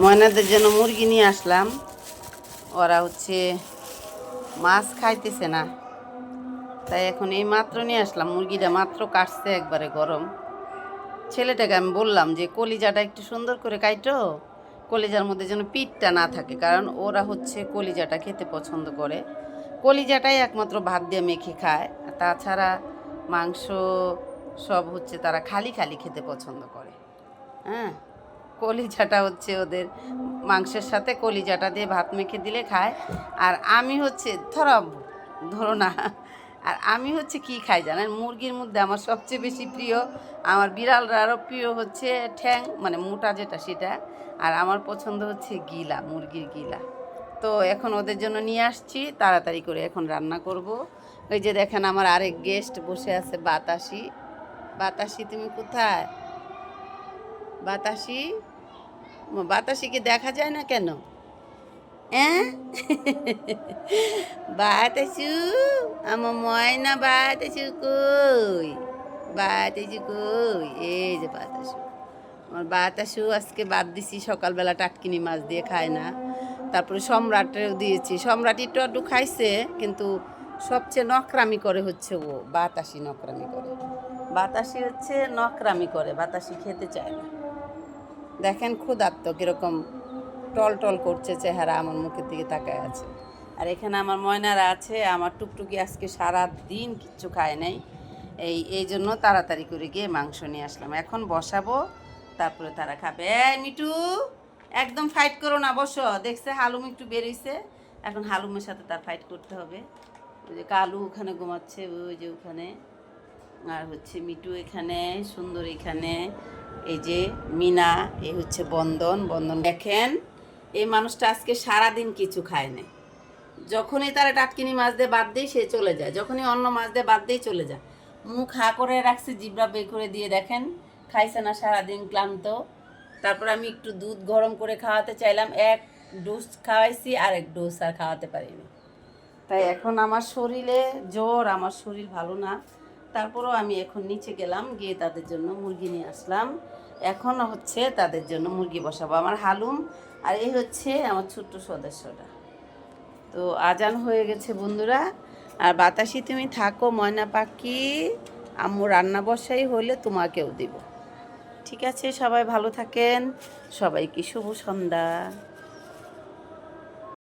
ময়নাদের জন্য মুরগি নিয়ে আসলাম। ওরা হচ্ছে মাছ খাইতেছে না, তাই এখন এই মাত্র নিয়ে আসলাম। মুরগিটা মাত্র কাটছে, একবারে গরম। ছেলেটাকে আমি বললাম যে কলিজাটা একটু সুন্দর করে কাটো, কলিজার মধ্যে যেন পিঠটা না থাকে, কারণ ওরা হচ্ছে কলিজাটা খেতে পছন্দ করে। কলিজাটাই একমাত্র ভাত দিয়ে মেখে খায়, তাছাড়া মাংস সব হচ্ছে তারা খালি খালি খেতে পছন্দ করে। হ্যাঁ, কলিজাটা হচ্ছে ওদের মাংসের সাথে কলিজাটা দিয়ে ভাত মেখে দিলে খায়। আর আমি হচ্ছে ধরো না, আর আমি হচ্ছে কি খাই জানেন? মুরগির মধ্যে আমার সবচেয়ে বেশি প্রিয়, আমার বিড়ালরা আরও প্রিয় হচ্ছে ঠ্যাং, মানে মোটা যেটা সেটা। আর আমার পছন্দ হচ্ছে গিলা, মুরগির গিলা। তো এখন ওদের জন্য নিয়ে আসছি, তাড়াতাড়ি করে এখন রান্না করব। ওই যে দেখেন আমার আরেক গেস্ট বসে আছে, বাতাসি। বাতাসি তুমি কোথায়? বাতাসি, বাতাসিকে দেখা যায় না কেন? হ্যাঁ বাতাসু, আমার ময়না বাতাসু কই? বাতাসু কই? এই যে বাতাসু, আমার বাতাসু আজকে বাদ দিছি, সকালবেলা টাটকিনি মাছ দিয়ে খায় না। তারপরে সম্রাটেও দিয়েছি, সম্রাট একটু একটু খাইছে, কিন্তু সবচেয়ে নকরামি করে হচ্ছে ও, বাতাসি নকরামি করে। বাতাসি হচ্ছে নকরামি করে, বাতাসি খেতে চায় না। দেখেন ক্ষুধার্ত কীরকম টল টল করছে চেহারা, আমার মুখের দিকে তাকায় আছে। আর এখানে আমার ময়নারা আছে, আমার টুকটুকি আজকে সারা দিন কিচ্ছু খায় নাই। এই জন্য তাড়াতাড়ি করে গিয়ে মাংস নিয়ে আসলাম, এখন বসাবো, তারপরে তারা খাবে। মিটু, একদম ফাইট করো না, বসো। দেখছে হালুম একটু বেরিয়েছে, এখন হালুমের সাথে তার ফাইট করতে হবে। ওই যে কালু ওখানে ঘুমাচ্ছে, ওই যে ওখানে, আর হচ্ছে মিটু এখানে, সুন্দর এখানে, এই যে মিনা, এই হচ্ছে বন্দন। বন্দন দেখেন, এই মানুষটা আজকে সারাদিন কিছু খায় না। যখনই তারা টাটকিনি মাছ দিয়ে বাদ দিই সে চলে যায়, যখনই অন্য মাছ দিয়ে বাদ দিই চলে যায়। মুখ হা করে রাখছে, জিব্রা বের করে দিয়ে, দেখেন খাইছে না, সারাদিন ক্লান্ত। তারপর আমি একটু দুধ গরম করে খাওয়াতে চাইলাম, এক ডোজ খাওয়াইছি, আর এক ডোজ আর খাওয়াতে পারিনি। তাই এখন আমার শরীরে জ্বর, আমার শরীর ভালো না। তারপরও আমি এখন নিচে গেলাম, গিয়ে তাদের জন্য মুরগি নিয়ে আসলাম। এখন হচ্ছে তাদের জন্য মুরগি বসাবো, আমার হালুম আর এই হচ্ছে আমার ছোট্ট সদস্যটা। তো আজান হয়ে গেছে বন্ধুরা। আর বাতাসি তুমি থাকো, ময়না পাখি, আম্মু রান্না বসাই হলে তোমাকেও দিব। ঠিক আছে, সবাই ভালো থাকেন, সবাইকে শুভ সন্ধ্যা।